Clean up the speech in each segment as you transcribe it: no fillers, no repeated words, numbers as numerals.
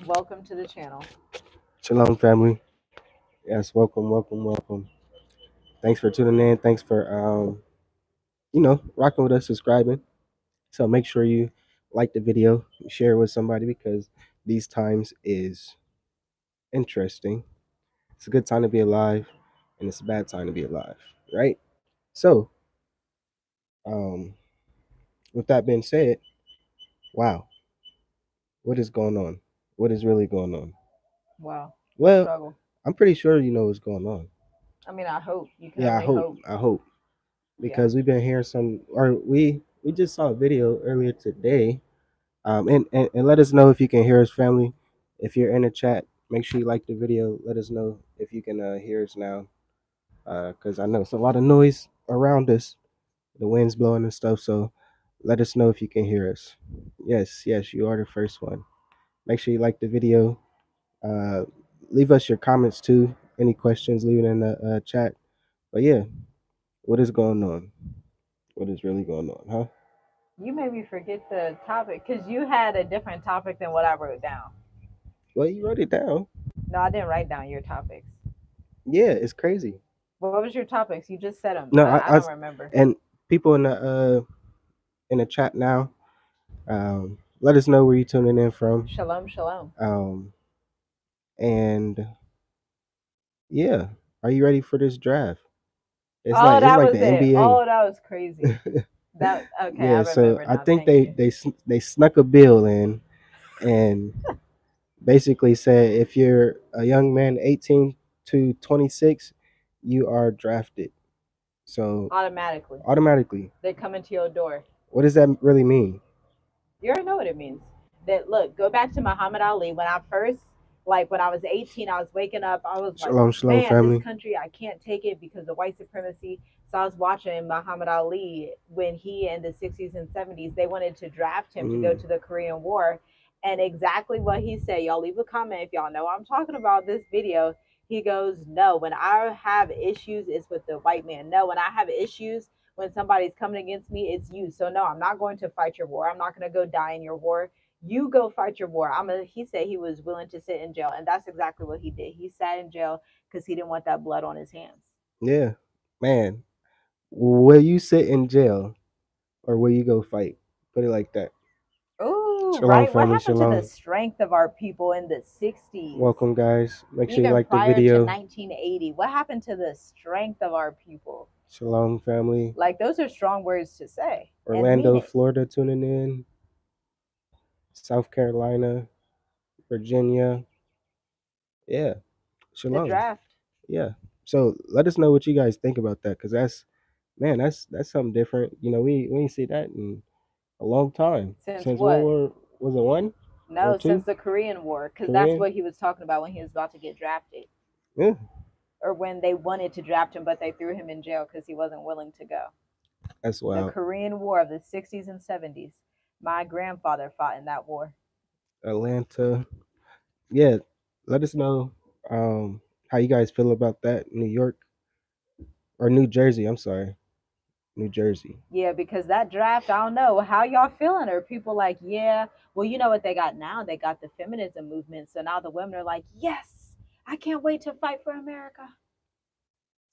Welcome to the channel. Shalom, family. Yes, welcome, welcome, welcome. Thanks for tuning in. Thanks for rocking with us, subscribing. So make sure you like the video, share it with somebody because these times is interesting. It's a good time to be alive, and it's a bad time to be alive, right? So, um, with that being said, wow, what is going on? What is really going on? Wow. The Well, struggle. I'm pretty sure you know what's going on. I mean, I hope. You can Yeah, I only hope. hope. I hope Yeah. because we've been hearing some, or we just saw a video earlier today. And let us know if you can hear us, family. If you're in the chat, make sure you like the video. Let us know if you can hear us now, because I know it's a lot of noise around us. The wind's blowing and stuff. So let us know if you can hear us. Yes, yes, you are the first one. Make sure you like the video. Uh, leave us your comments too. Any questions, leave it in the chat. But yeah, what is going on? What is really going on, huh? You made me forget the topic because you had a different topic than what I wrote down. Well, you wrote it down. No, I didn't write down your topics. Yeah, it's crazy. What was your topics? You just said them. No, I don't remember. and people in the chat now, let us know where you're tuning in from. Shalom, shalom. And yeah, are you ready for this draft? Oh, It's that like was the it. NBA. Oh, that was crazy. That okay, I Yeah, so remember I now. think Thank you. they snuck a bill in and basically said if you're a young man 18 to 26, you are drafted. So Automatically. automatically, They come into your door. what does that really mean? You already know what it means. That look, go back to Muhammad Ali. When I first, like when I was 18, I was waking up. I was like, Shalom, shalom, man, this family. country, I can't take it because of white supremacy. So I was watching Muhammad Ali when he in the 60s and 70s, they wanted to draft him to go Mm. to the Korean War. And exactly what he said, y'all leave a comment if y'all know what I'm talking about this video. He goes, no, when I have issues, it's with the white man. No, when I have issues, when somebody's coming against me, it's you. So no, I'm not going to fight your war. I'm not going to go die in your war. You go fight your war. He said he was willing to sit in jail, and that's exactly what he did. He sat in jail because he didn't want that blood on his hands. Yeah, man. Will you sit in jail or will you go fight? Put it like that. Oh, Shalom, right. What family. happened to the Shalom. strength of our people in the 60s? Welcome, guys. Make sure you Even like the prior to video. 1980, what happened to the strength of our people? Shalom, family. Like, those are strong words to say and mean Orlando, it. Florida, tuning in. South Carolina, Virginia. Yeah, The shalom. draft. Yeah. So let us know what you guys think about that, because that's something different. We ain't see that in a long time Since since World what? War, was it one or No, two? since the Korean War, because that's Korean. what he was talking about when he was about to get drafted, Yeah, or when they wanted to draft him, but they threw him in jail because he wasn't willing to go. that's The wild. Korean War of the 60s and 70s. My grandfather fought in that war. Atlanta. Yeah, let us know how you guys feel about that. New York or New Jersey? I'm sorry, New Jersey. Yeah, because that draft, I don't know how y'all feeling. Or people like, yeah, well, you know what they got now? They got the feminism movement. So now the women are like, yes, I can't wait to fight for America.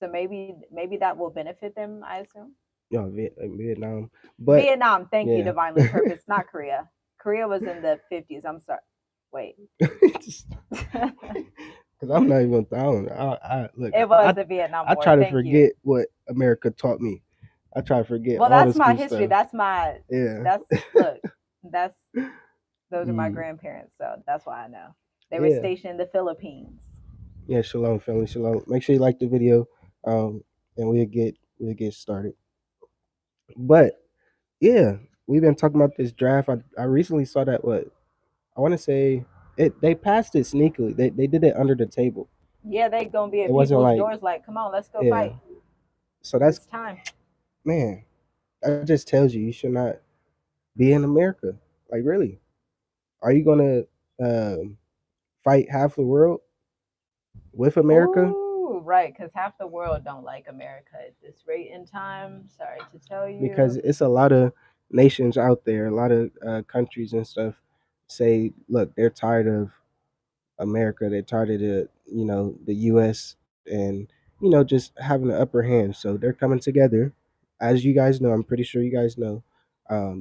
So maybe that will benefit them, I assume. Yeah, Vietnam. But Vietnam, thank you, yeah, divinely purpose, not Korea. Korea was in the 50s. I'm sorry. Wait. because I'm not even down. I look. It was the Vietnam I War. try to Thank you. forget what America taught me. I try to forget Well, all the that's my school history. stuff. Yeah. That's look, that's those are my Mm, grandparents, so that's why I know. They were yeah. stationed in the Philippines. Yeah. Shalom, family. Shalom. Make sure you like the video. And we'll get started. But yeah, we've been talking about this draft. I recently saw that what I want to say it they passed it sneakily. They did it under the table. Yeah, they gonna be It at wasn't people's like doors like, come on, let's go yeah. fight. So that's It's time. man. That just tells you should not be in America. Like really, are you gonna fight half the world with America? Ooh, right, because half the world don't like America at this rate in time. Sorry to tell Because you. it's a lot of nations out there, a lot of countries and stuff say, look, they're tired of. America. They're tired of the U.S. and just having the upper hand. So they're coming together, as you guys know. I'm pretty sure you guys know.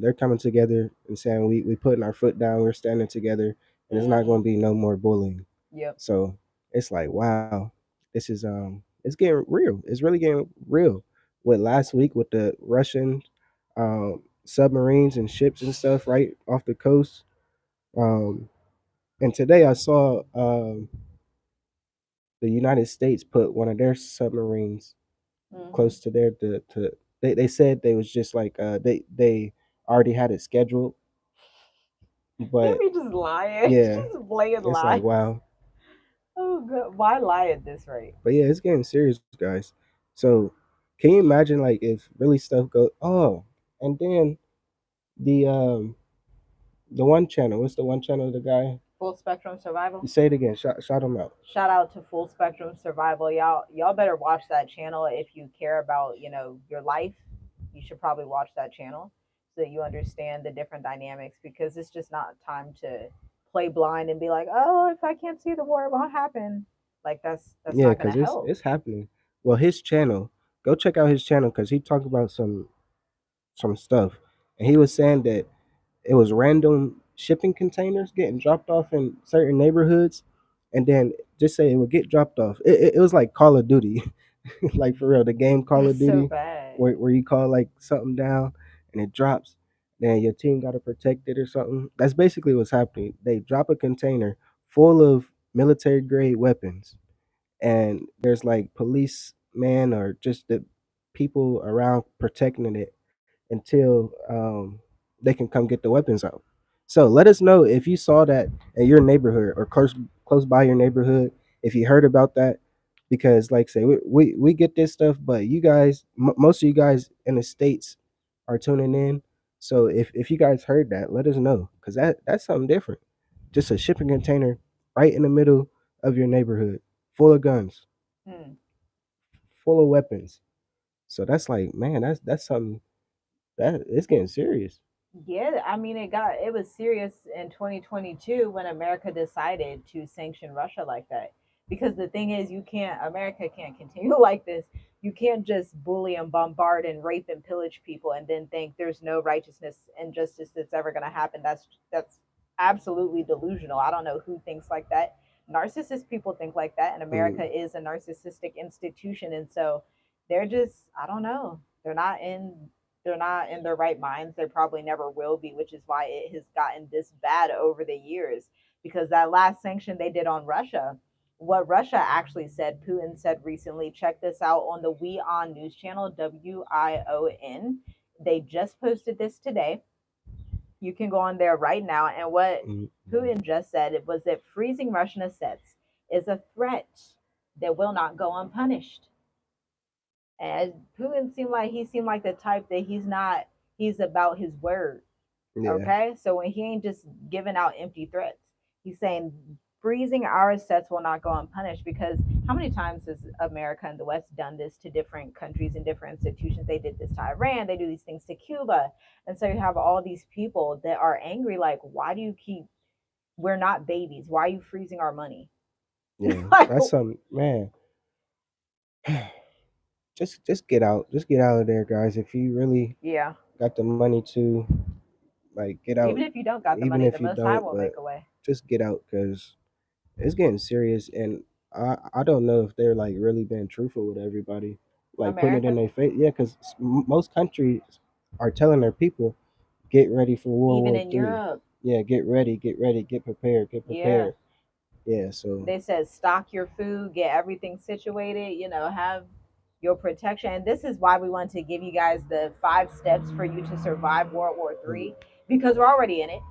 They're coming together and saying we putting our foot down. We're standing together, and it's not going to Hmm. be no more bullying. Yep. So it's like, wow, this is it's getting real. It's really getting real. With last week with the Russian submarines and ships and stuff right off the coast. Um, and today I saw the United States put one of their submarines Hmm. close to their they said they was just like they already had it scheduled, They but be just lying, yeah, just blatant it's like lies. wow. Oh, good. Why lie at this rate? But yeah, it's getting serious, guys. So can you imagine like if really stuff goes and then the one channel, what's the one channel the guy, Full spectrum you survival. say it again, shout him out. Shout out to Full Spectrum Survival. Y'all better watch that channel if you care about, your life. You should probably watch that channel so that you understand the different dynamics, because it's just not time to play blind and be like, "Oh, if I can't see the war, it won't happen." Like that's Yeah, not going because to help. it's happening. Well, his channel, go check out his channel because he talked about some stuff, and he was saying that it was random shipping containers getting dropped off in certain neighborhoods, and then just say it would get dropped off. It was like Call of Duty, like for real, the game Call That's of so Duty, bad. where you call like something down and it drops. Then your team got to protect it or something. That's basically what's happening. They drop a container full of military grade weapons, and there's like policemen or just the people around protecting it until they can come get the weapons out. So let us know if you saw that in your neighborhood or close by your neighborhood. If you heard about that, because like I say, we get this stuff, but you guys, most of you guys in the states are tuning in. So if you guys heard that, let us know because that's something different. Just a shipping container right in the middle of your neighborhood, full of guns, Hmm. full of weapons. So that's like, man, that's something that it's getting serious. Yeah, I mean it was serious in 2022 when America decided to sanction Russia like that. Because the thing is, you can't America can't continue like this. You can't just bully and bombard and rape and pillage people and then think there's no righteousness and justice that's ever going to happen. That's absolutely delusional. I don't know who thinks like that. Narcissist people think like that, and America Mm, is a narcissistic institution, and so they're just, I don't know. They're not in their right minds. They probably never will be, which is why it has gotten this bad over the years. Because that last sanction they did on Russia, what Russia actually said, Putin said recently, check this out on the We On news channel, WION. They just posted this today. You can go on there right now. And what mm, mm. Putin just said it was that freezing Russian assets is a threat that will not go unpunished. And Putin seemed like the type that he's about his word. Yeah, Okay, so when he ain't just giving out empty threats, he's saying freezing our assets will not go unpunished. Because how many times has America and the West done this to different countries and different institutions? They did this to Iran, they do these things to Cuba. And so you have all these people that are angry, like, why do you keep, we're not babies, why are you freezing our money? yeah. Like, That's some man. Just get out. Just get out of there, guys. If you really yeah, got the money to like get out, even if you don't got the even money, the if you most high don't, will but make a way. just get out because it's getting serious. And I don't know if they're like really being truthful with everybody, like putting it in America, their face. Yeah, because most countries are telling their people get ready for World even War in Three. Europe, Yeah, get ready, get prepared, get yeah, prepared. Yeah, so they said stock your food, get everything situated, have your protection. And this is why we want to give you guys the 5 steps for you to survive mm, World War III, because we're already in it.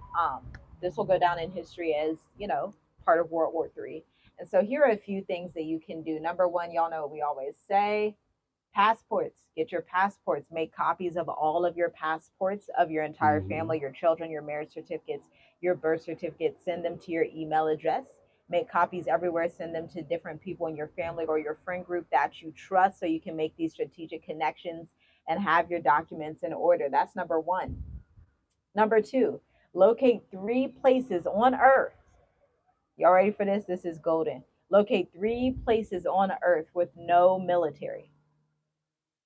This will go down in history as, part of World War III. And so here are a few things that you can do. Number one, y'all know what we always say: passports. Get your passports. Make copies of all of your passports of your entire mm-hmm, family, your children, your marriage certificates, your birth certificates. Send them to your email address. Make copies everywhere. Send them to different people in your family or your friend group that you trust, so you can make these strategic connections and have your documents in order. That's number one. Number two, locate 3 places on earth Y'all ready for this? This is golden. Locate 3 places on Earth with no military.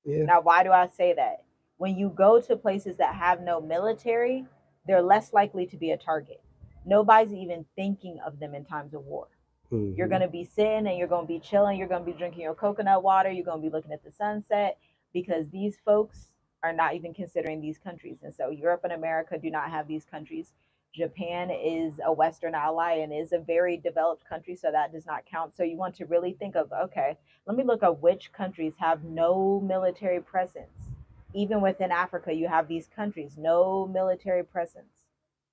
Yeah. Now, why do I say that? When you go to places that have no military, they're less likely to be a target. Nobody's even thinking of them in times of war. You're Mm-hmm. going to be sitting and you're going to be chilling. You're going to be drinking your coconut water. You're going to be looking at the sunset because these folks are not even considering these countries. And so Europe and America do not have these countries. Japan is a Western ally and is a very developed country, so that does not count. So you want to really think of, okay, let me look at which countries have no military presence. Even within Africa, you have these countries, no military presence.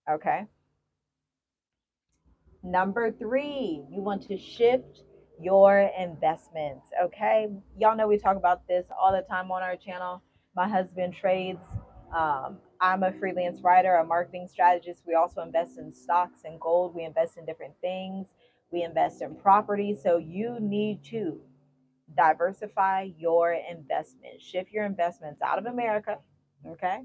Okay. Number 3, you want to shift your investments. Okay. Y'all know we talk about this all the time on our channel. My husband trades. I'm a freelance writer, a marketing strategist. We also invest in stocks and gold. We invest in different things. We invest in property. So you need to diversify your investments, shift your investments out of America, okay?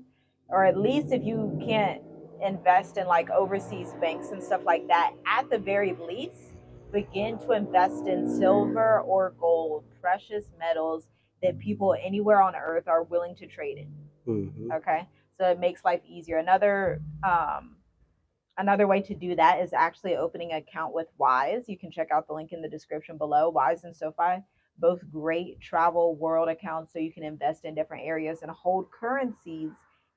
Or at least if you can't invest in like overseas banks and stuff like that, at the very least, begin to invest in silver or gold, precious metals that people anywhere on earth are willing to trade in, Mm-hmm. okay? So it makes life easier. Another way to do that is actually opening an account with Wise. You can check out the link in the description below. Wise and SoFi, both great travel world accounts, so you can invest in different areas and hold currencies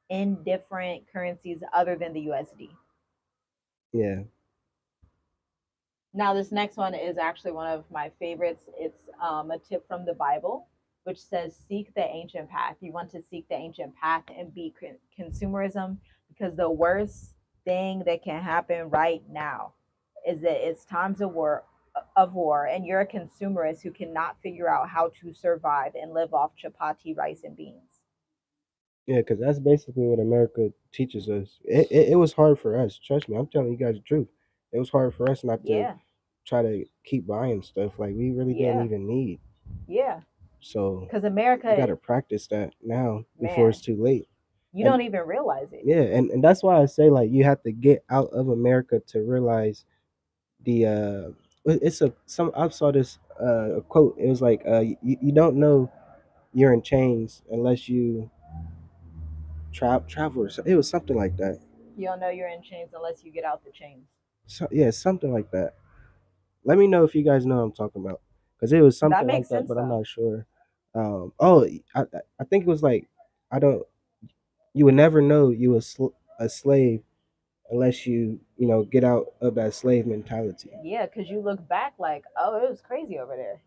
in different currencies other than the USD. Yeah. Now, this next one is actually one of my favorites. It's a tip from the Bible, which says, seek the ancient path. You want to seek the ancient path and beat consumerism, because the worst thing that can happen right now is that it's times of war, and you're a consumerist who cannot figure out how to survive and live off chapati, rice, and beans. Yeah, because that's basically what America teaches us. It was hard for us. Trust me, I'm telling you guys the truth. It was hard for us not to Yeah, try to keep buying stuff like we really didn't yeah, even need. yeah. So Because we got America, to practice that now before it's man, too late. you And don't even realize it. yeah, and that's why I say like you have to get out of America to realize the it's a some I saw this a quote. It was like you don't know you're in chains unless you travel or so. It was something like that. You don't know you're in chains unless you get out the chains. So yeah, something like that. Let me know if you guys know what I'm talking about because it was That something like makes that, sense but I'm though. not sure. Oh, I think it was like I don't. You would never know you was a slave unless you get out of that slave mentality. Yeah, because you look back like, oh, it was crazy over there.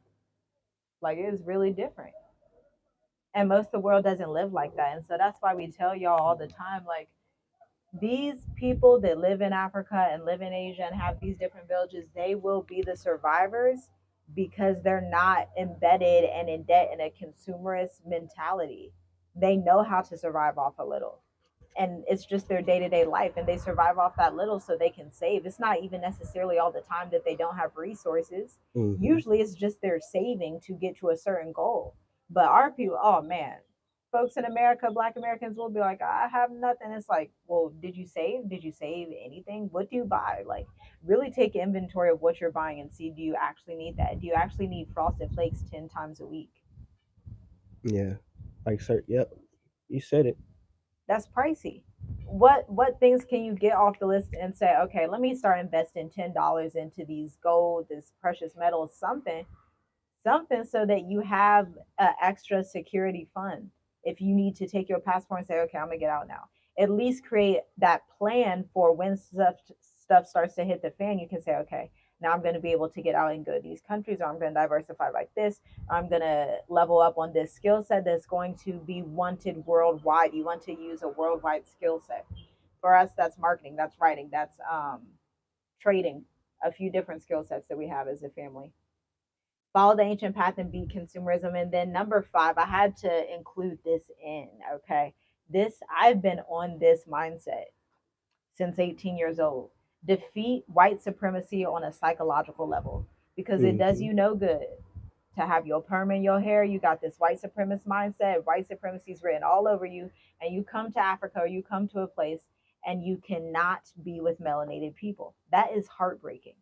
Like it was really different. And most of the world doesn't live like that. And so that's why we tell y'all all the time, like, these people that live in Africa and live in Asia and have these different villages, they will be the survivors because they're not embedded and in debt in a consumerist mentality. They know how to survive off a little, and it's just their day-to-day life, and they survive off that little so they can save. It's not even necessarily all the time that they don't have resources. Hmm. Usually it's just they're saving to get to a certain goal. But our people, oh man, folks in America, black Americans will be like, I have nothing. It's like, well, did you save anything? What do you buy? Like, really take inventory of what you're buying and see, do you actually need that? Do you actually need frosted flakes 10 times a week? Yeah, like sir. Yep, you said it. That's pricey. What things can you get off the list and say, okay, let me start investing $10 into these gold, this precious metals, something, so that you have an extra security fund if you need to take your passport and say, okay, I'm gonna get out now. At least create that plan for when stuff starts to hit the fan. You can say, okay, now I'm going to be able to get out and go to these countries, or I'm going to diversify like this. I'm going to level up on this skill set that's going to be wanted worldwide. You want to use a worldwide skill set. For us, that's marketing, that's writing, that's trading, a few different skill sets that we have as a family. Follow the ancient path and beat consumerism. And then number 5, I had to include this in. Okay, this, I've been on this mindset since 18 years old. Defeat white supremacy on a psychological level, because it does Hmm. you no good to have your perm in your hair. You got this white supremacist mindset. White supremacy is written all over you, and you come to Africa or you come to a place and you cannot be with melanated people. That is heartbreaking.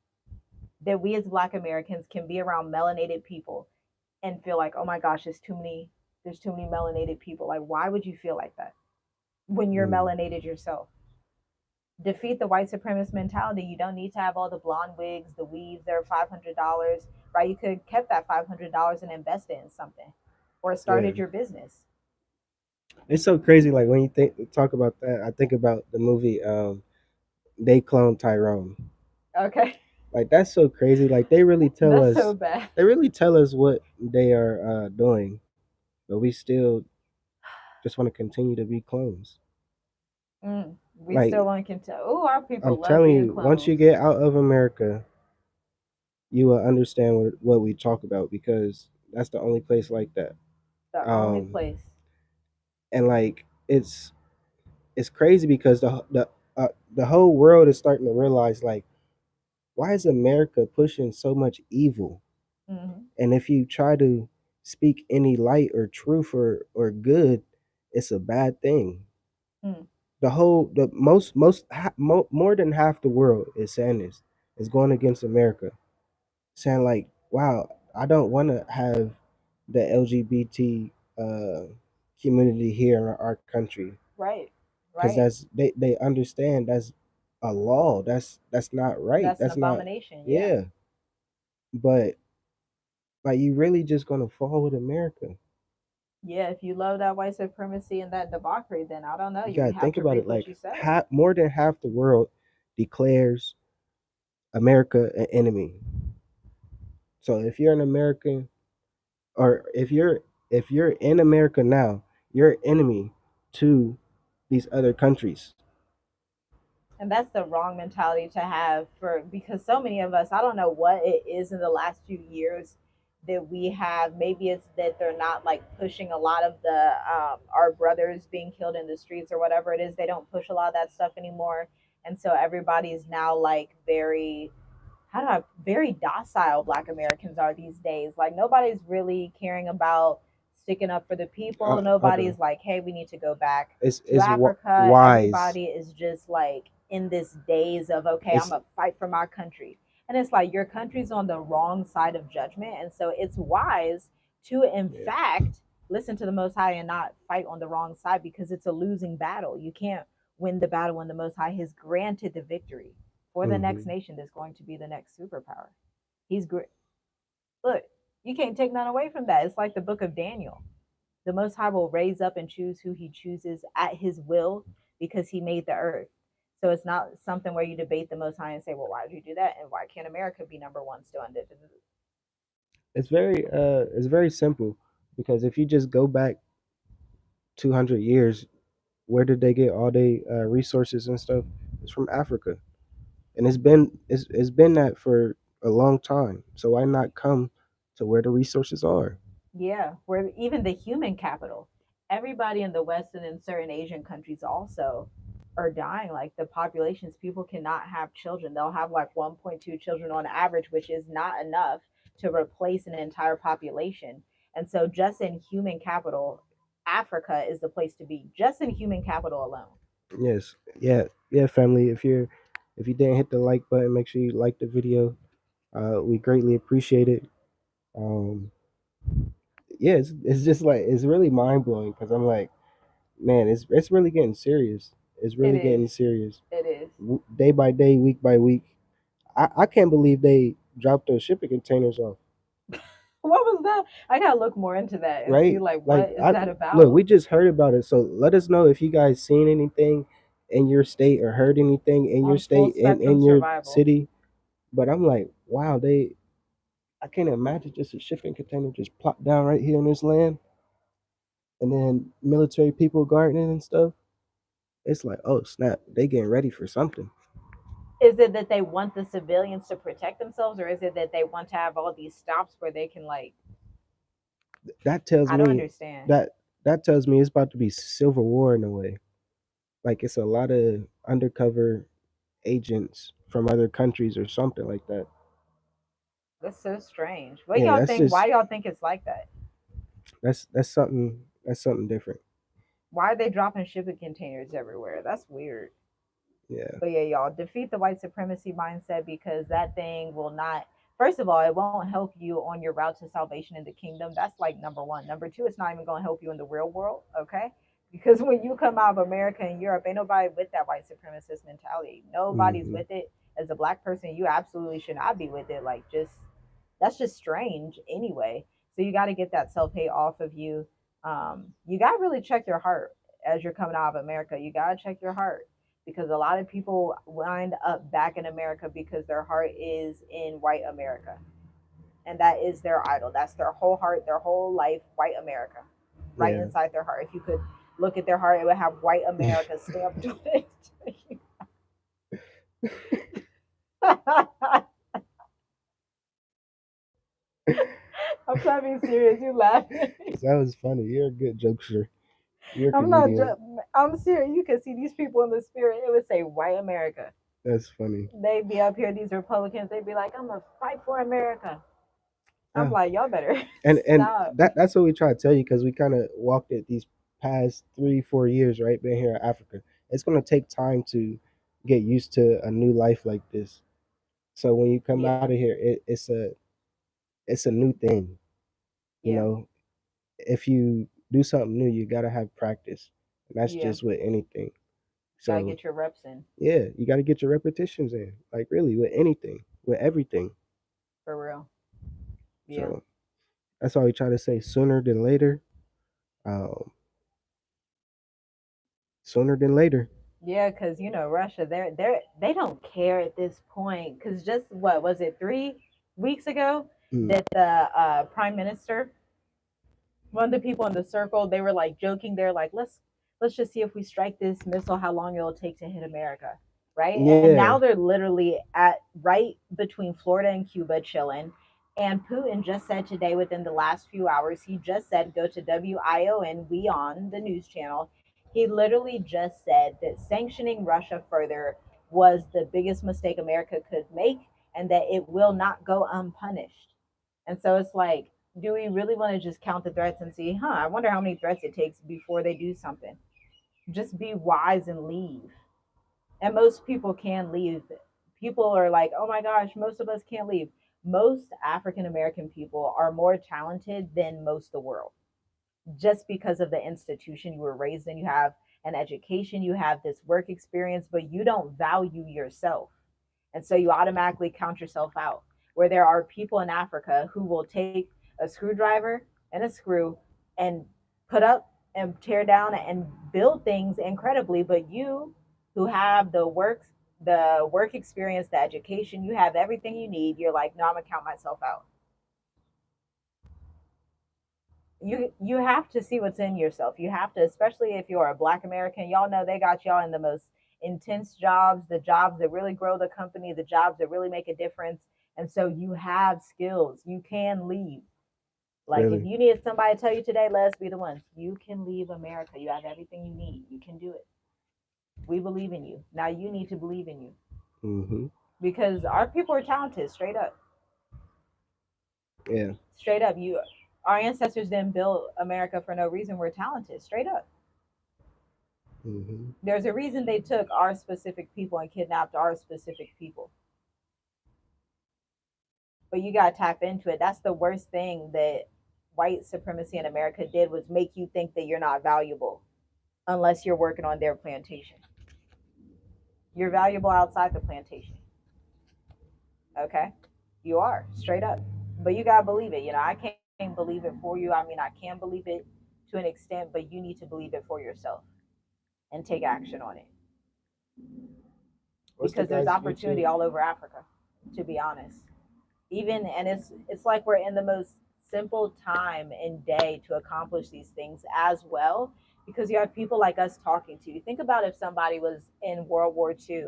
that we as Black Americans can be around melanated people and feel like, oh my gosh, there's too many melanated people. Like, why would you feel like that when you're Mm, melanated yourself? Defeat the white supremacist mentality. You don't need to have all the blonde wigs, the weaves. They're $500, right? You could have kept that $500 and invested in something, or yeah, started your business. it's so crazy. Like when you talk about that, I think about the movie They Clone Tyrone. Okay, Like that's so crazy. Like that's so bad. they really tell us what they are doing, but we still just want to continue to be clones. We still Like want to continue. Oh, our I'm people love telling being you, once you clones. get out of America, you will understand what we talk about because that's the only place like that. The only Um, place. and like it's crazy because the whole world is starting to realize like why is America pushing so much evil? Hmm. And if you try to speak any light or truth or good, it's a bad thing. Mm. The more than half the world is saying this is going against America, saying like, "Wow, I don't want to have the LGBT community here in our country Right, because right. they understand that's a law. That's not right. That's an That's not abomination. Yeah. yeah. But like, you really just gonna fall with America? Yeah, if you love that white supremacy and that debauchery, then I don't know. You You gotta have think to about it. reap what Like you sow. more than half the world declares America an enemy. So if you're an American, or if you're in America now, you're an enemy to these other countries. And that's the wrong mentality to have, for because so many of us, I don't know what it is in the last few years that we have. Maybe it's that they're not like pushing a lot of the our brothers being killed in the streets or whatever it is. They don't push a lot of that stuff anymore, and so everybody's now like very, how do I, very docile. Black Americans are these days. Like nobody's really caring about sticking up for the people. Okay, Nobody's like, hey, we need to go back to it's Africa. wise. Everybody is just like in this days of, okay, I'm It's gonna fight for my country. And it's like your country's on the wrong side of judgment. And so it's wise to, in yeah. fact, listen to the Most High and not fight on the wrong side, because it's a losing battle. You can't win the battle when the Most High has granted the victory for the next Hmm. nation that's going to be the next superpower. He's great. Look, you can't take none away from that. It's like the book of Daniel. The Most High will raise up and choose who He chooses at His will, because He made the earth. So it's not something where you debate the Most High and say, well, why did you do that? And why can't America be number one still? It's very simple because if you just go back 200 years, where did they get all their resources and stuff? It's from Africa, and it's been that for a long time. So why not come to where the resources are? Yeah, where even the human capital, everybody in the West and in certain Asian countries also are dying. Like the populations, people cannot have children. They'll have like 1.2 children on average, which is not enough to replace an entire population. And so, just in human capital, Africa is the place to be, just in human capital alone. Yes, yeah, yeah, family. If you didn't hit the like button, make sure you like the video. We greatly appreciate it. Um, yeah, it's just like it's really mind blowing because I'm like, man, it's really getting serious. It's It really is. getting serious. It is. Day by day, week by week. I can't believe they dropped those shipping containers off. What was that? I gotta look more into that and see Right? like Like what is I that look, about we just heard about it. So let us know if you guys seen anything in your state or heard anything in your on full state and spectrum in your survival. city. But I'm like, wow, they I can't imagine just a shipping container just plopped down right here in this land and then military people guarding it and stuff. It's like, oh snap, they getting ready for something. Is it that they want the civilians to protect themselves, or is it that they want to have all these stops where they can like, That tells I don't me understand. that that tells me it's about to be civil war in a way. Like it's a lot of undercover agents from other countries or something like that. That's so strange. What Yeah, y'all that's think? Why just y'all think it's like that? that's something different. Why are they dropping shipping containers everywhere? That's weird. Yeah. But yeah, y'all defeat the white supremacy mindset because that thing will not. First of all, it won't help you on your route to salvation in the kingdom. That's like number one. Number two, it's not even going to help you in the real world. Okay, because when you come out of America and Europe, ain't nobody with that white supremacist mentality. Nobody's Hmm. with it. As a black person, you absolutely should not be with it. Like, just that's just strange anyway. So you got to get that self hate off of you. You got to really check your heart as you're coming out of America. You got to check your heart because a lot of people wind up back in America because their heart is in white America. And that is their idol. That's their whole heart, their whole life, white America, right Yeah. inside their heart. If you could look at their heart, it would have white America stamped on it. I'm trying to be serious. You laughing? That was funny. You're a good jokester. You're a I'm not. comedian. I'm serious. You can see these people in the spirit. It would say white America. That's funny. They'd be up here. These Republicans. They'd be like, "I'm gonna fight for America." I'm Yeah. like, y'all better And stop. that's what we try to tell you because we kind of walked it these past 3 4 years, right? Being here in Africa, it's gonna take time to get used to a new life like this. So when you come Yeah, out of here, it's a new thing. You yeah, know, if you do something new, you gotta have practice, and that's yeah. just with anything. Gotta So get your reps in yeah, you gotta get your repetitions in, like really with anything, with everything. for real. Yeah, So that's all we try to say. Sooner than later. Um, sooner than later. yeah. Because Russia, they don't care at this point. Because just what was it 3 weeks ago Mm. that the prime minister, one of the people in the circle, they were like joking. They're like, let's just see if we strike this missile, how long it'll take to hit America, right? And Yeah, now they're literally at right between Florida and Cuba chilling. And Putin just said today, within the last few hours, he just said, go to WION, we on the news channel. He literally just said that sanctioning Russia further was the biggest mistake America could make and that it will not go unpunished. And so it's like, do we really want to just count the threats and see, I wonder how many threats it takes before they do something? Just be wise and leave. And most people can leave. People are like, oh my gosh, most of us can't leave. Most African American people are more talented than most of the world just because of the institution you were raised in. You have an education, you have this work experience, but you don't value yourself. And so you automatically count yourself out. Where there are people in Africa who will take a screwdriver and a screw and put up and tear down and build things incredibly, but you who have the work experience, the education, you have everything you need, you're like, no, I'm gonna count myself out. You have to see what's in yourself. You have to, especially if you're a black American. Y'all know they got y'all in the most intense jobs, the jobs that really grow the company, the jobs that really make a difference. And so you have skills. You can leave. Like if really. you need somebody to tell you today, let's be the ones. You can leave America. You have everything you need. You can do it. We believe in you. Now you need to believe in you Hmm. because our people are talented. Straight up, Yeah. straight up. Our ancestors didn't build America for no reason. We're talented. Straight up. Hmm. There's a reason they took our specific people and kidnapped our specific people. But you gotta tap into it. That's the worst thing that white supremacy in America did was make you think that you're not valuable unless you're working on their plantation. You're valuable outside the plantation. Okay? You are, straight up. But you gotta believe it. I can't believe it for you. I mean, I can believe it to an extent, but you need to believe it for yourself and take action on it. What's the Because there's guy's opportunity YouTube? all over Africa, to be honest. Even and it's like we're in the most simple time and day to accomplish these things as well, because you have people like us talking to you. Think about if somebody was in World War II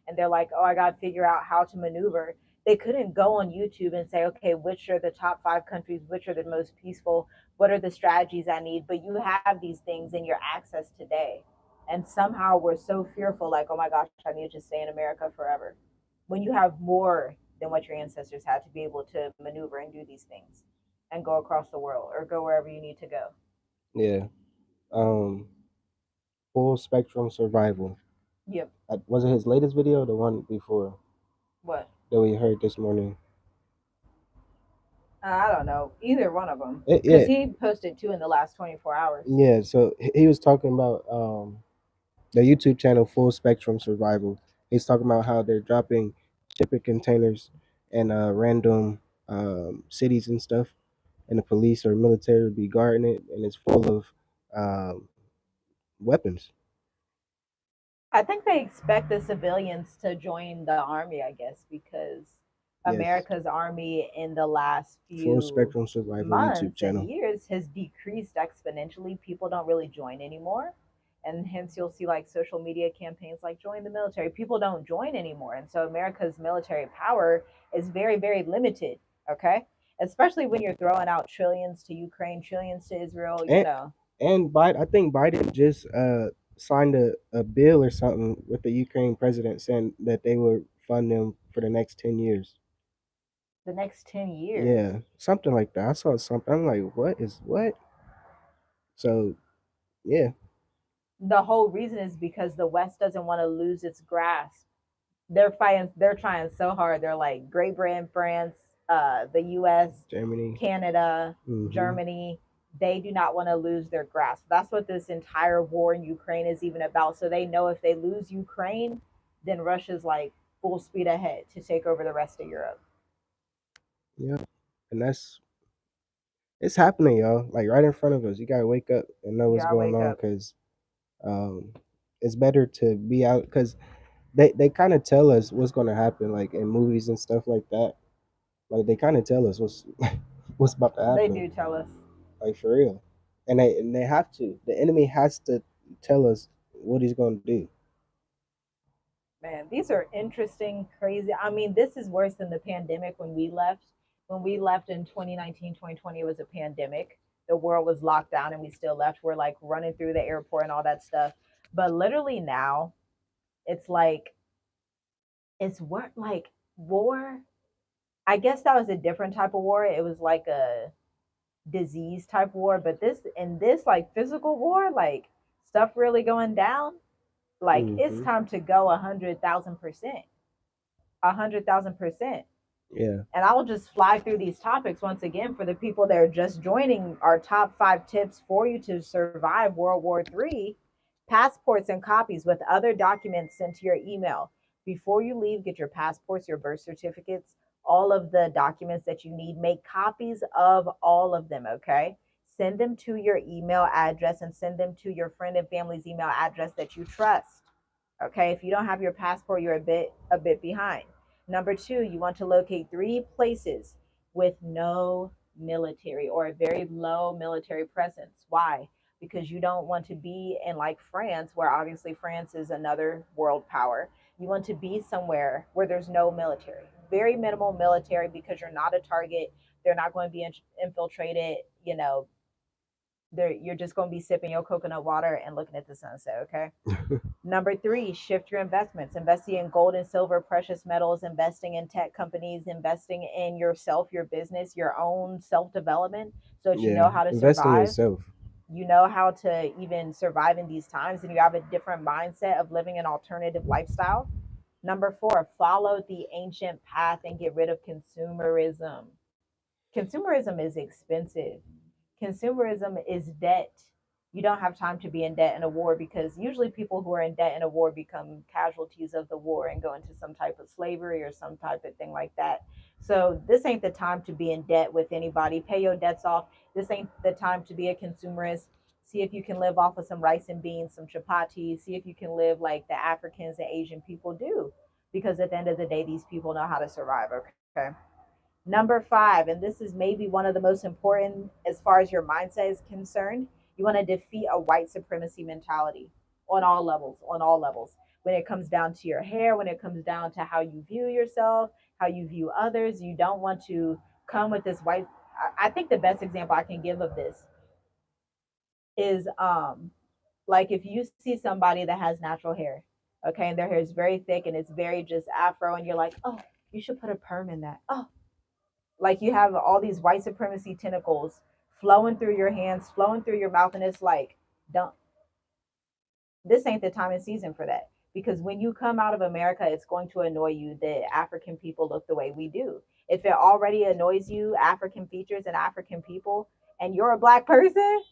and they're like, oh, I got to figure out how to maneuver. They couldn't go on YouTube and say, okay, which are the top 5 countries, which are the most peaceful, what are the strategies I need? But you have these things in your access today, and somehow we're so fearful, like, oh my gosh, I need to stay in America forever, when you have more than what your ancestors had to be able to maneuver and do these things and go across the world or go wherever you need to go. Yeah. Um, full spectrum survival. Yep. Was it his latest video or the one before What? that we heard this morning? I don't know. Either one of them. Because Yeah, he posted two in the last 24 hours. yeah. So he was talking about the YouTube channel Full Spectrum Survival. He's talking about how they're dropping shipping containers in random cities and stuff, and the police or military would be guarding it, and it's full of um, weapons. I think they expect the civilians to join the army, I guess, because Yes, America's army in the last Full few Spectrum Survival YouTube months and channel. years has decreased exponentially. People don't really join anymore. And hence, you'll see like social media campaigns like join the military. People don't join anymore. And so, America's military power is very, very limited. Okay. Especially when you're throwing out trillions to Ukraine, trillions to Israel, you And know. Biden, I think Biden just signed a bill or something with the Ukraine president saying that they would fund them for the next 10 years. The next 10 years. Yeah, something like that. I saw something. I'm like, what is what? So yeah, The whole reason is because the West doesn't want to lose its grasp. They're fighting. They're trying so hard. They're like Great Britain, France, the U.S., Germany. Canada, Hmm. Germany. They do not want to lose their grasp. That's what this entire war in Ukraine is even about. So they know if they lose Ukraine, then Russia's like full speed ahead to take over the rest of Europe. Yeah, and that's it's happening, y'all. Like right in front of us. You gotta wake up and know what's Yeah, I going wake on, up. because um, it's better to be out because they kind of tell us what's going to happen, like in movies and stuff like that. Like they kind of tell us what's what's about to They happen, do tell us. like for real. And they have to. The enemy has to tell us what he's going to do. Man, these are interesting, crazy. I mean, this is worse than the pandemic when we left. When we left in 2019, 2020, it was a pandemic. The world was locked down and we still left. We're like running through the airport and all that stuff. But literally now, it's like, it's what, like war. I guess that was a different type of war. It was like a disease type war. But this, in this, like physical war, like stuff really going down, like it's Hmm. time to go 100,000%. 100,000%. Yeah. And I will just fly through these topics once again for the people that are just joining our top 5 tips for you to survive World War III. Passports and copies with other documents sent to your email. Before you leave, get your passports, your birth certificates, all of the documents that you need. Make copies of all of them, okay? Send them to your email address and send them to your friend and family's email address that you trust. Okay, if you don't have your passport, you're a bit behind. Number two, you want to locate 3 places with no military or a very low military presence. Why? Because you don't want to be in like France, where obviously France is another world power. You want to be somewhere where there's no military, very minimal military, because you're not a target. They're not going to be infiltrated. You're just going to be sipping your coconut water and looking at the sunset. Okay. Number three, shift your investments, investing in gold and silver, precious metals, investing in tech companies, investing in yourself, your business, your own self development, so that you Yeah. know how to Invest in survive. yourself. You know how to even survive in these times, and you have a different mindset of living an alternative lifestyle. Number four, follow the ancient path and get rid of consumerism. Consumerism is expensive. Consumerism is debt. You don't have time to be in debt in a war, because usually people who are in debt in a war become casualties of the war and go into some type of slavery or some type of thing like that. So this ain't the time to be in debt with anybody. Pay your debts off. This ain't the time to be a consumerist. See if you can live off of some rice and beans, some chapati. See if you can live like the Africans and Asian people do, because at the end of the day, these people know how to survive. Okay. Number five, and this is maybe one of the most important as far as your mindset is concerned, you want to defeat a white supremacy mentality on all levels, on all levels. When it comes down to your hair, when it comes down to how you view yourself, how you view others, you don't want to come with this white. I think the best example I can give of this is like if you see somebody that has natural hair, okay, and their hair is very thick and it's very just afro, and you're like, oh, you should put a perm in that. Oh, like you have all these white supremacy tentacles flowing through your hands, flowing through your mouth, and it's like, don't. This ain't the time and season for that. because when you come out of America, it's going to annoy you that African people look the way we do. If it already annoys you, African features and African people, and you're a black person,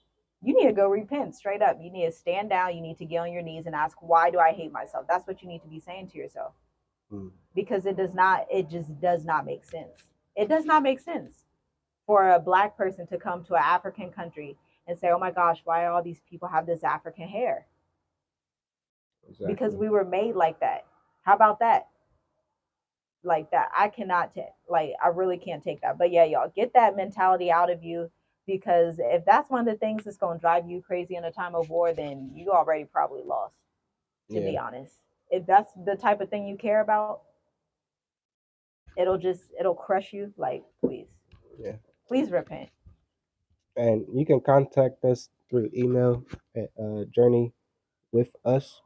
you need to go repent straight up. You need to stand down. You need to get on your knees and ask, why do I hate myself? That's what you need to be saying to yourself, Mm. because it just does not make sense. It does not make sense for a black person to come to an African country and say, oh my gosh, why all these people have this African hair? Because Exactly. we were made like that. How about that? Like that. I cannot take, like, I really can't take that. But yeah, y'all, get that mentality out of you, because if that's one of the things that's going to drive you crazy in a time of war, then you already probably lost, to Yeah. be honest. If that's the type of thing you care about, it'll crush you. Like, please, Yeah. please repent. And you can contact us through email at journey with us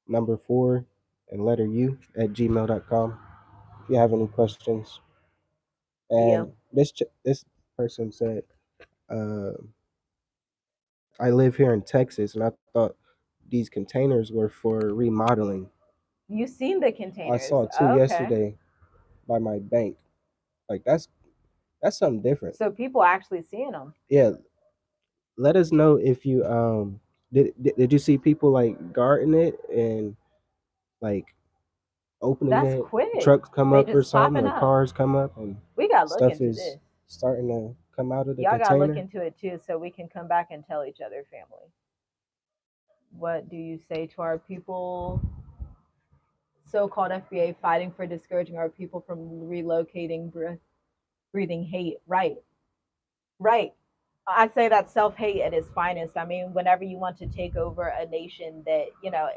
number 4 and letter U at gmail.com if you have any questions. Yeah. And this person said, uh, I live here in Texas, and I thought these containers were for remodeling. You seen the I containers. saw two Okay. yesterday by my bank. Like that's something different. So people actually seeing them. Yeah, let us know if you did you see people like guarding it and like opening That's it, quick. trucks come They up or just something, popping or up. cars come up and We gotta look stuff into is this. starting to come out of the Y'all gotta look container. into it too, so we can come back and tell each other, family. What do you say to our people? So-called FBA fighting for discouraging our people from relocating, breathing hate. Right, right. I'd say that's self hate at its finest. I mean, whenever you want to take over a nation, that,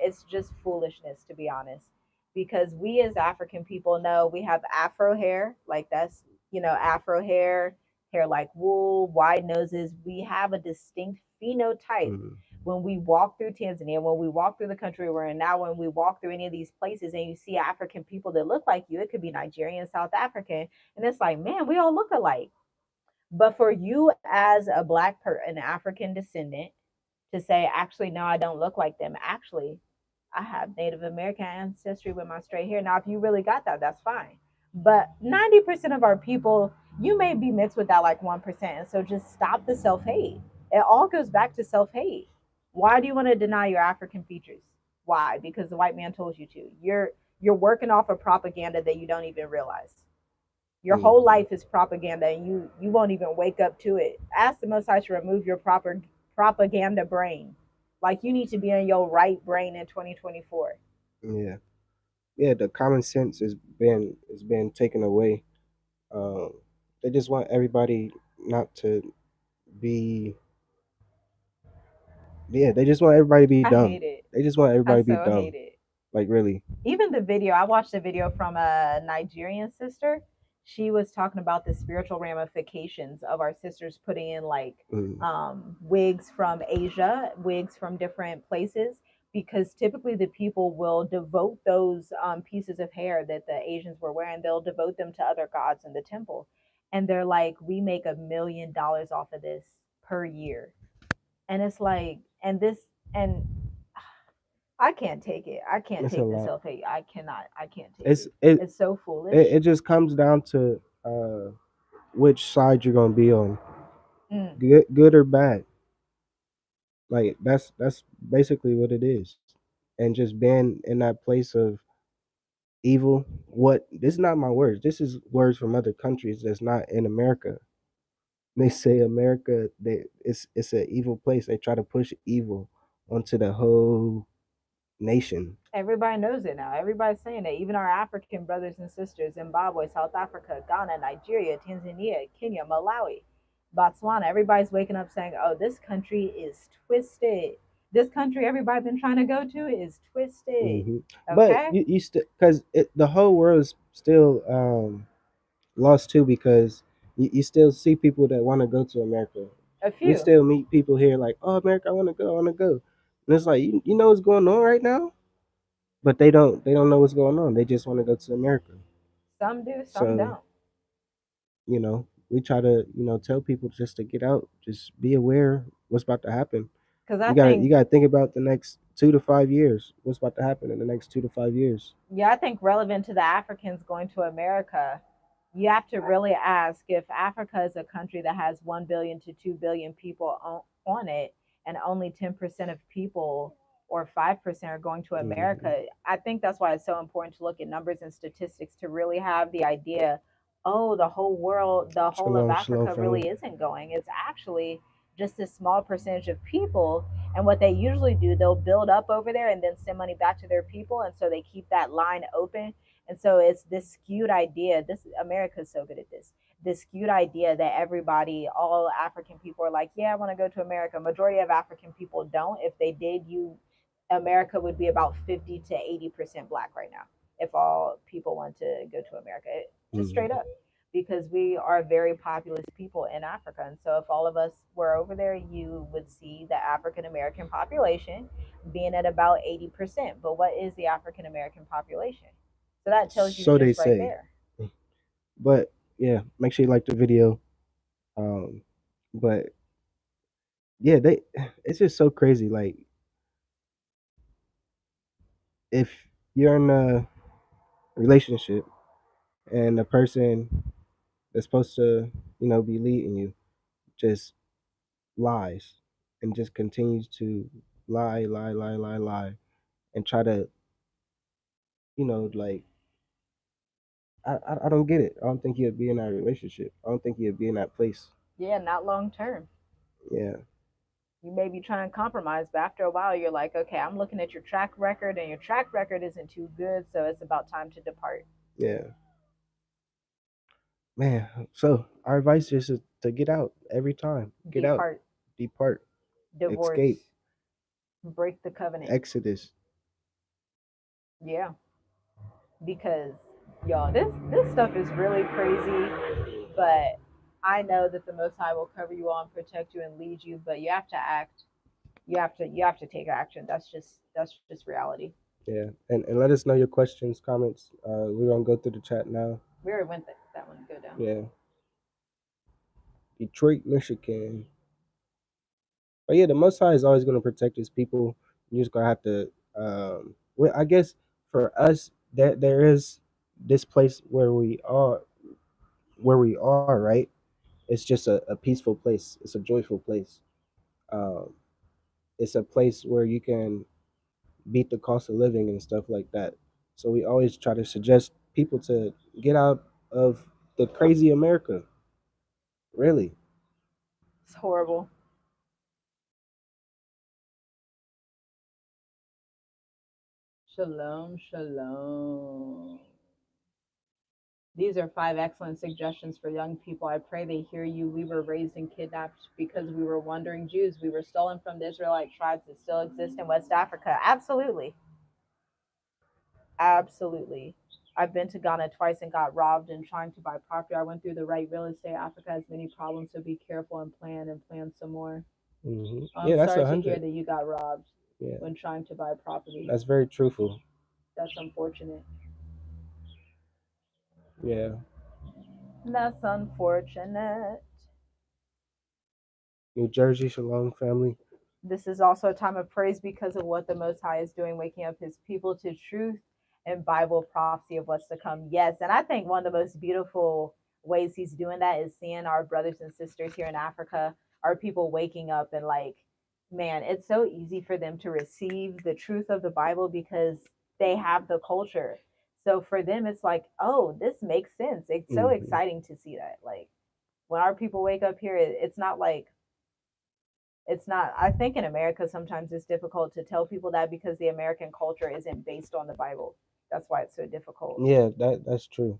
it's just foolishness, to be honest. Because we as African people know we have afro hair, like that's, afro hair, hair like wool, wide noses. We have a distinct phenotype. Mm-hmm. When we walk through Tanzania, when we walk through the country we're in now, when we walk through any of these places and you see African people that look like you, it could be Nigerian, South African, and it's like, man, we all look alike. But for you as a an African descendant, to say, actually, no, I don't look like them. Actually, I have Native American ancestry with my straight hair. Now, if you really got that, that's fine. But 90% of our people, you may be mixed with that like 1%. And so just stop the self hate. It all goes back to self hate. Why do you want to deny your African features? Why? Because the white man told you to. You're working off of propaganda that you don't even realize. Your whole Mm-hmm. life is propaganda, and you won't even wake up to it. Ask the Most High to remove your proper propaganda brain. Like, you need to be in your right brain in 2024. Yeah, yeah. The common sense is being taken away. Um, they just want everybody not to be. Yeah, they just want everybody to be I dumb. hate it. They just want I everybody to be so dumb. hate it. Like really. Even the video, I watched a video from a Nigerian sister. She was talking about the spiritual ramifications of our sisters putting in like Mm. wigs from Asia, wigs from different places, because typically the people will devote those pieces of hair that the Asians were wearing, they'll devote them to other gods in the temple. And they're like, we make $1 million off of this per year. And it's like, and I can't take it. I can't It's a take the lot. self hate. I cannot. I can't take It's it. it It's so it, foolish. it just comes down to which side you're gonna be on, Mm. good or bad. Like that's basically what it is, and just being in that place of evil. What this is not my words. This is words from other countries that's not in America. They say America, it's an evil place. They try to push evil onto the whole nation. Everybody knows it now. Everybody's saying it. Even our African brothers and sisters, Zimbabwe, South Africa, Ghana, Nigeria, Tanzania, Kenya, Malawi, Botswana. Everybody's waking up saying, "Oh, this country is twisted. This country everybody been trying to go to is twisted." But Okay, you still because the whole world is still lost too because you still see people that want to go to America. a We few. still meet people here like, oh, America, I want to go, I want to go, and it's like you know what's going on right now, but they don't know what's going on. They just want to go to America. Some do, some So don't. we try to tell people just to get out, just be aware what's about to happen. Because I You gotta you think gotta think about the next 2 to 5 years. What's about to happen in the next 2 to 5 years? Yeah, I think relevant to the Africans going to America, you have to really ask if Africa is a country that has 1 billion to 2 billion people on it, and only 10% of people or 5% are going to Hmm. America. I think that's why it's so important to look at numbers and statistics to really have the idea, oh, the whole world, the whole of Shalom, shalom, Africa family. really isn't going. It's actually just a small percentage of people. And what they usually do, they'll build up over there and then send money back to their people. And so they keep that line open, and so it's this skewed idea. This America's so good at this. This skewed idea that everybody, all African people are like, yeah, I want to go to America. Majority of African people don't. If they did, you America would be about 50 to 80% black right now if all people want to go to America. Just straight Hmm. up. Because we are very populous people in Africa. And so if all of us were over there, you would see the African American population being at about 80%. But what is the African American population? So that tells you So they just right say. there. But yeah, make sure you like the video. Um, but yeah, they it's just so crazy. Like if you're in a relationship and the person that's supposed to, be leading you just lies and just continues to lie, lie, lie, lie, lie, and try to, like I don't get it. I don't think you'd be in that relationship. I don't think you'd be in that place. Yeah, not long term. Yeah, You may be trying to compromise, but after a while, you're like, okay, I'm looking at your track record, and your track record isn't too good, so it's about time to depart. yeah, man. So our advice is to get out every time. Get out, Depart, depart, escape, divorce, break the covenant. exodus. Yeah, because y'all, this stuff is really crazy, but I know that the Most High will cover you all and protect you and lead you. But you have to act. You have to take action. That's just reality. Yeah, and let us know your questions, comments. We're gonna go through the chat now. We already went that one. Go down. Yeah, Detroit, Michigan. But yeah, the Most High is always gonna protect His people. You just gonna have to. Well, I guess for us, that there is this place where we are, right? It's just a peaceful place. It's a joyful place. Um, it's a place where you can beat the cost of living and stuff like that. So we always try to suggest people to get out of the crazy America. Really. It's horrible. Shalom, shalom. These are 5 excellent suggestions for young people. I pray they hear you. We were raised and kidnapped because we were wandering Jews. We were stolen from the Israelite tribes that still exist in West Africa. Absolutely. Absolutely. I've been to Ghana twice and got robbed and trying to buy property. I went through the right real estate. Africa has many problems, so be careful and plan some more. I'm Yeah, that's sorry a to hear hundred. that you got robbed Yeah, when trying to buy property. that's very truthful. That's unfortunate. Yeah, That's unfortunate. New Jersey, Shalom family. This is also a time of praise because of what the Most High is doing, waking up his people to truth and Bible prophecy of what's to come. Yes. And I think one of the most beautiful ways he's doing that is seeing our brothers and sisters here in Africa, our people waking up and like, man, it's so easy for them to receive the truth of the Bible because they have the culture. So for them, it's like, oh, this makes sense. It's so Hmm. exciting to see that. Like when our people wake up here, it's not like it's not. I think in America sometimes it's difficult to tell people that because the American culture isn't based on the Bible. That's why it's so difficult. Yeah, that's true.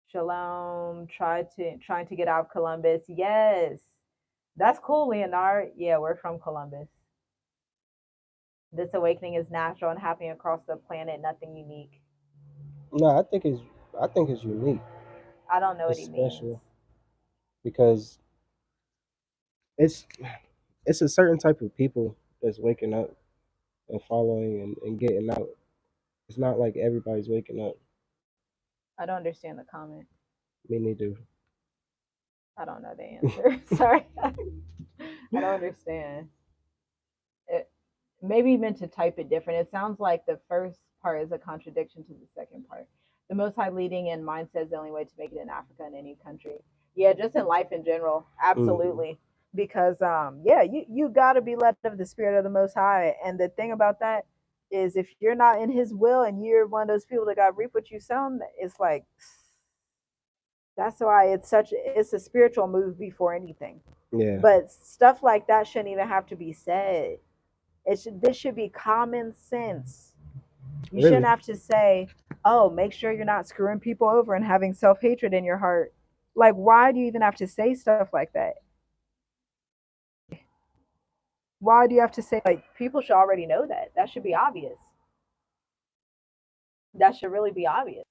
Shalom, trying to get out of Columbus. Yes. That's cool, Leonard. Yeah, we're from Columbus. This awakening is natural and happening across the planet, nothing unique. No, I think it's unique. I don't know what It's he means. special because it's it's a certain type of people that's waking up and following and getting out. It's not like everybody's waking up. I don't understand the comment. Me neither. I don't know the answer. Sorry. I don't understand. maybe meant to type it different. It sounds like the first part is a contradiction to the second part. The Most High leading in mindset is the only way to make it in Africa in any country. Yeah, just in life in general, Mm, absolutely. Because yeah, you gotta be led of the spirit of the Most High. And the thing about that is, if you're not in His will and you're one of those people that got reap what you sown, it's like that's why it's a spiritual move before anything. yeah, But stuff like that shouldn't even have to be said. This should be common sense. You shouldn't really. have to say, "Oh, make sure you're not screwing people over and having self-hatred in your heart." Like, why do you even have to say stuff like that? Why do you have to say, like, people should already know that? That should be obvious. That should really be obvious.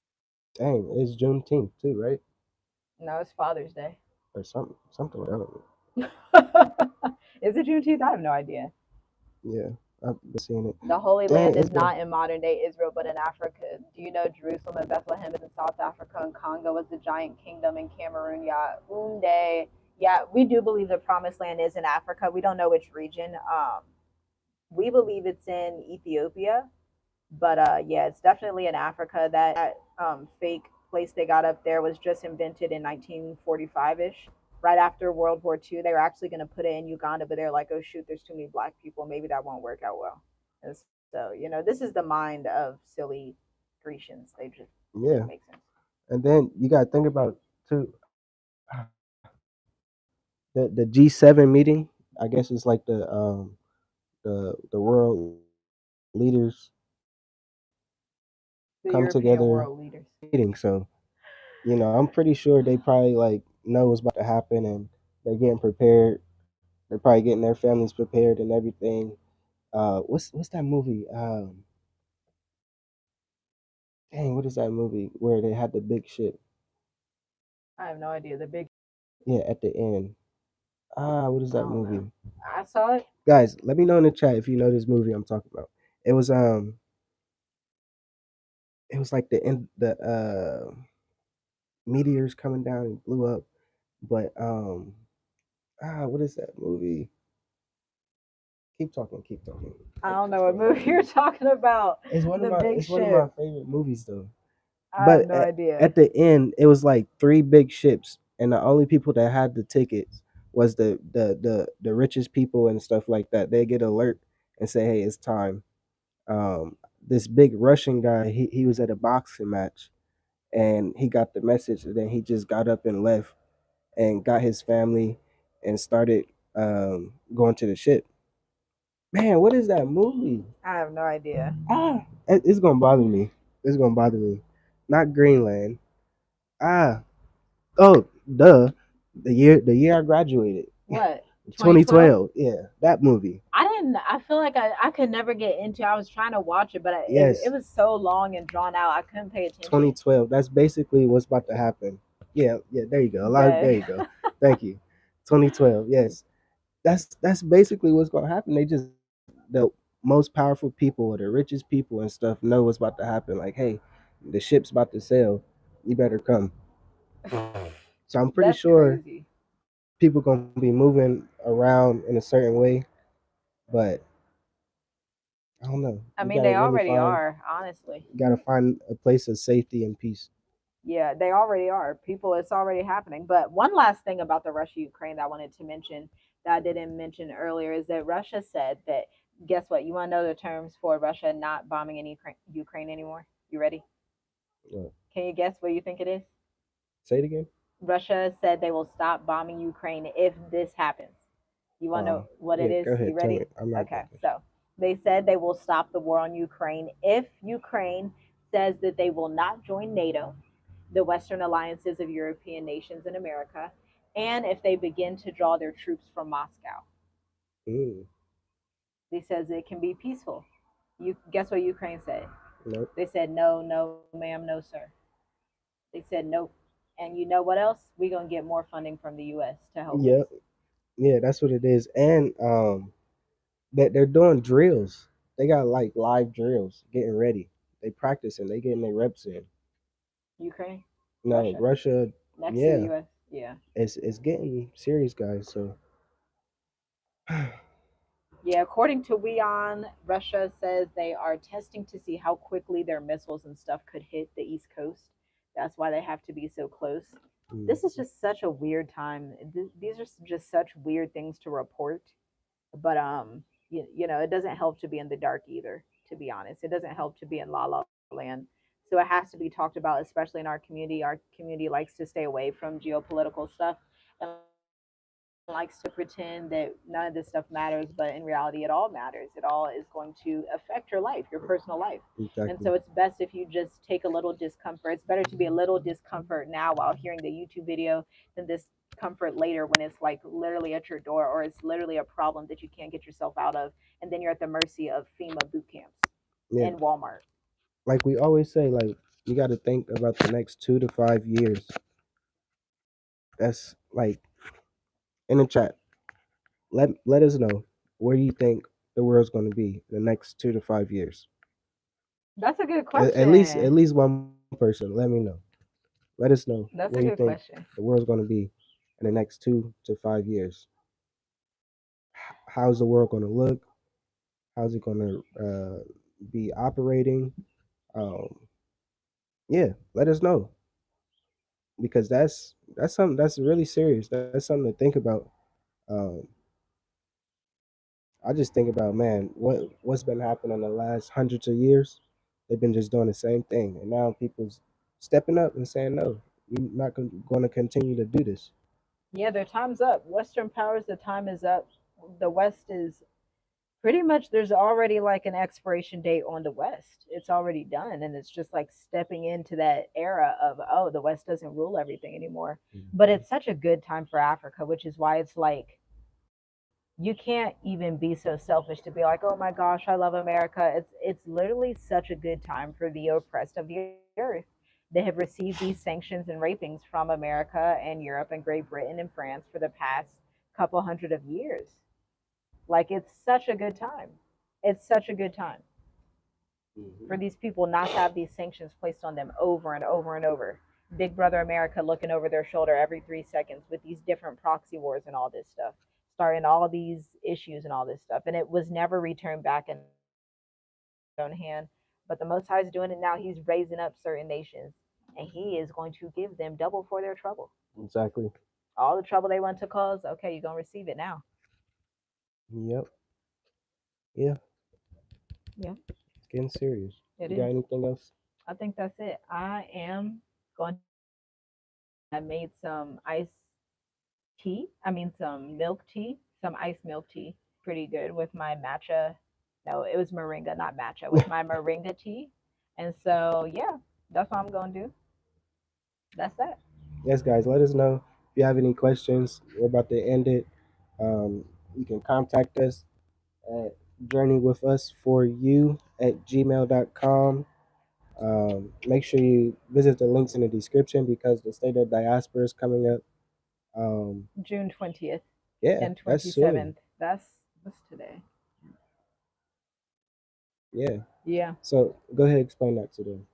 Dang, it's Juneteenth too, right? No, it's Father's Day. Or something. I don't know. Is it Juneteenth? I have no idea. Yeah, I've been seeing it. The Holy Dang, Land it's is been. not in modern day Israel, but in Africa. Do you know Jerusalem and Bethlehem is in South Africa, and Congo is the giant kingdom in Cameroon? Yaoundé. Yeah, we do believe the Promised Land is in Africa. We don't know which region. We believe it's in Ethiopia, but yeah, it's definitely in Africa. That fake place they got up there was just invented in 1945 ish, right after World War II. They were actually going to put it in Uganda, but they're like, oh shoot, there's too many black people. Maybe that won't work out well. And so, this is the mind of silly Grecians. They just Yeah, make sense. and then you got to think about too the G7 meeting. I guess it's like the world leaders come The European together world leaders. meeting. So I'm pretty sure they probably like know what's about to happen, and they're getting prepared. They're probably getting their families prepared and everything. What's that movie? Dang, what is that movie where they had the big ship? I have no idea. The big, Yeah, at the end. What is I that don't know. movie? I saw it. Guys, let me know in the chat if you know this movie I'm talking about. It was it was like the meteors coming down and blew up. But what is that movie? Keep talking, keep talking. I don't It's know what going by movie me. you're talking about. The big It's one of my ship. favorite movies though. I have But no idea. at the end, it was like three big ships, and the only people that had the tickets was the richest people and stuff like that. They get alert and say, "Hey, it's time." This big Russian guy, he was at a boxing match, and he got the message, and then he just got up and left and got his family and started going to the ship. Man, what is that movie? I have no idea. It's gonna bother me. It's gonna bother me. Not Greenland. Ah, oh, duh. The year I graduated, What? 2012? 2012. Yeah, that movie. I didn't. I feel like I could never get into. I was trying to watch it, but it Yes, was so long and drawn out. I couldn't pay attention. 2012. That's basically what's about to happen. Yeah, yeah. There you go. A lot. There Dang. you go. Thank you. 2012. Yes, that's basically what's gonna happen. They just the most powerful people or the richest people and stuff know what's about to happen. Like, hey, the ship's about to sail. You better come. So I'm pretty That's sure crazy. people gonna be moving around in a certain way, but I don't know. I You mean, gotta they really already find are, honestly. gotta find a place of safety and peace. Yeah, they already are. People, it's already happening. But one last thing about the Russia Ukraine that I wanted to mention that I didn't mention earlier is that Russia said that, guess what? You want to know the terms for Russia not bombing in Ukraine anymore? You ready? Uh, Can you guess what you think it is? Say it again. Russia said they will stop bombing Ukraine if this happens. You want to know what it Yeah. is? Go You ahead. Tell me. ready? I'm not Okay, gonna. so they said they will stop the war on Ukraine if Ukraine says that they will not join NATO, the Western alliances of European nations and America, and if they begin to draw their troops from Moscow. Mm, They says it can be peaceful. You guess what Ukraine said? nope. They said no, no, ma'am, no, sir. They said nope. And you know what else? We're gonna get more funding from the U.S. to help us. Yeah. Yeah. That's what it is. And that they're doing drills. They got like live drills, getting ready. They practicing. They getting their reps in. Ukraine, No, Russia, Russia. next to the Yeah, U.S. Yeah, it's getting serious, guys. So Yeah, according to Weon, Russia says they are testing to see how quickly their missiles and stuff could hit the East Coast. That's why they have to be so close. Mm, This is just such a weird time. These are just such weird things to report. But you know, it doesn't help to be in the dark either. To be honest, it doesn't help to be in la la land. So it has to be talked about, especially in our community. Our community likes to stay away from geopolitical stuff and likes to pretend that none of this stuff matters, but in reality, it all matters. It all is going to affect your life, your personal life. And exactly. so it's best if you just take a little discomfort. It's better to be a little discomfort now while hearing the YouTube video than this comfort later when it's like literally at your door or it's literally a problem that you can't get yourself out of. And then you're at the mercy of FEMA boot camps Yeah, and Walmart. like we always say, like you got to think about the next 2 to 5 years. That's like in the chat. Let us know where you think the world's going to be the next 2 to 5 years. That's a good At question. least one person. Let me know. Let us know where you That's a think good question. the world's going to be in the next 2 to 5 years. How's the world going to look? How's it going to be operating? Um, yeah, let us know because that's something that's really serious. That's something to think about. Um, I just think about man, what's been happening in the last hundreds of years? They've been just doing the same thing, and now people's stepping up and saying no. We're not going to continue to do this. Yeah, their time's up. Western powers, the time is up. The West is pretty much, there's already like an expiration date on the West. It's already done. And it's just like stepping into that era of, oh, the West doesn't rule everything anymore. But Mhm. it's such a good time for Africa, which is why it's like, you can't even be so selfish to be like, oh my gosh, I love America. It's literally such a good time for the oppressed of the earth. They have received these sanctions and rapings from America and Europe and Great Britain and France for the past couple hundred of years. Like it's such a good time. It's such a good time for Mhm. these people not to have these sanctions placed on them over and over and over. Big Brother America looking over their shoulder every 3 seconds with these different proxy wars and all this stuff, starting all these issues and all this stuff. And it was never returned back in their own hand. But the Most High is doing it now. He's raising up certain nations, and He is going to give them double for their trouble. Exactly. All the trouble they want to cause, okay, you're going to receive it now. Yep. Yeah. Yeah, It's getting serious. it You got is. anything else? I think that's it. I am going. I made some iced tea. I mean, some milk tea, some iced milk tea. Pretty good with my matcha. No, it was moringa, not matcha, with my moringa tea. And so, yeah, that's what I'm going to do. That's that. Yes, guys. Let us know if you have any questions. We're about to end it. Um, you can contact us at journeywithus4you@gmail.com. Make sure you visit the links in the description because the state of diaspora is coming up. Um, June 20th yeah, and that's soon. 27th. That's what's today? Yeah. Yeah. So go ahead and explain that to them.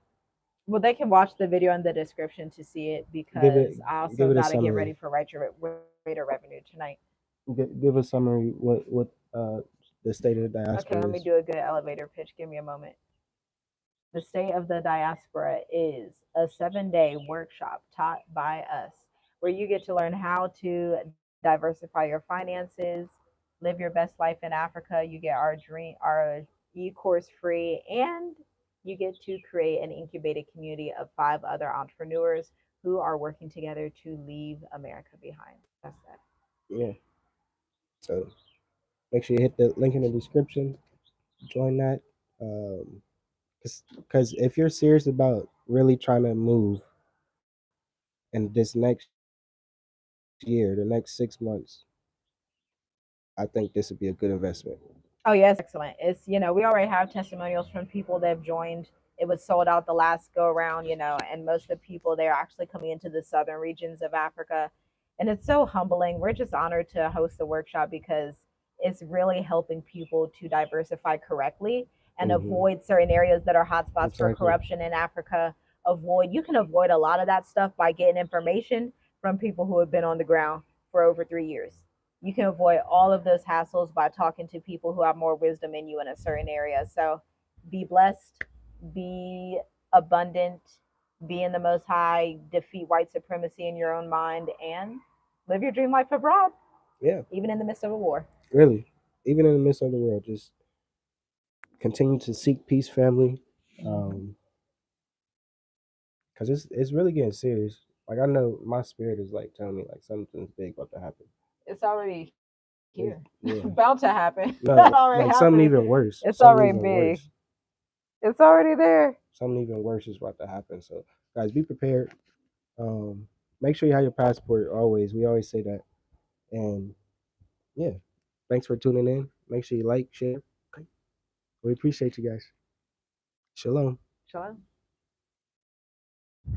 Well, they can watch the video in the description to see it Give it because I give also it a got to get summary. ready for Raider revenue tonight. Give a summary what the state of the Okay, diaspora let me is. do a good elevator pitch. Give me a moment. The State of the Diaspora is a 7-day workshop taught by us where you get to learn how to diversify your finances, live your best life in Africa. You get our e-course free, and you get to create an incubated community of 5 other entrepreneurs who are working together to leave America behind. That's that. Yeah. So make sure you hit the link in the description. Join that. Um, because if you're serious about really trying to move in this next year, the next 6 months, I think this would be a good investment. Oh yes, excellent. It's, we already have testimonials from people that have joined. It was sold out the last go around, and most of the people they're actually coming into the southern regions of Africa. And it's so humbling. We're just honored to host the workshop because it's really helping people to diversify correctly and Hmm. avoid certain areas that are hotspots for Exactly. corruption in Africa. You can avoid a lot of that stuff by getting information from people who have been on the ground for over 3 years. you can avoid all of those hassles by talking to people who have more wisdom in you in a certain area. So be blessed, be abundant, be in the most high, defeat white supremacy in your own mind, and live your dream life abroad, Yeah, even in the midst of a war. really. Even in the midst of the world, just continue to seek peace, family. Mm-hmm. Um, because it's really getting serious. Like I know my spirit is like telling me like something's big about to happen. It's already It's, here. yeah, About to happen. That no, already like something happened. even worse. It's Something already even big. worse. It's already there. Something even worse is about to happen. So guys, be prepared. Um, make sure you have your passport always. We always say that. And yeah, thanks for tuning in. Make sure you like, share. We appreciate you guys. Shalom. Sure.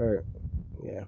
All right. Yeah.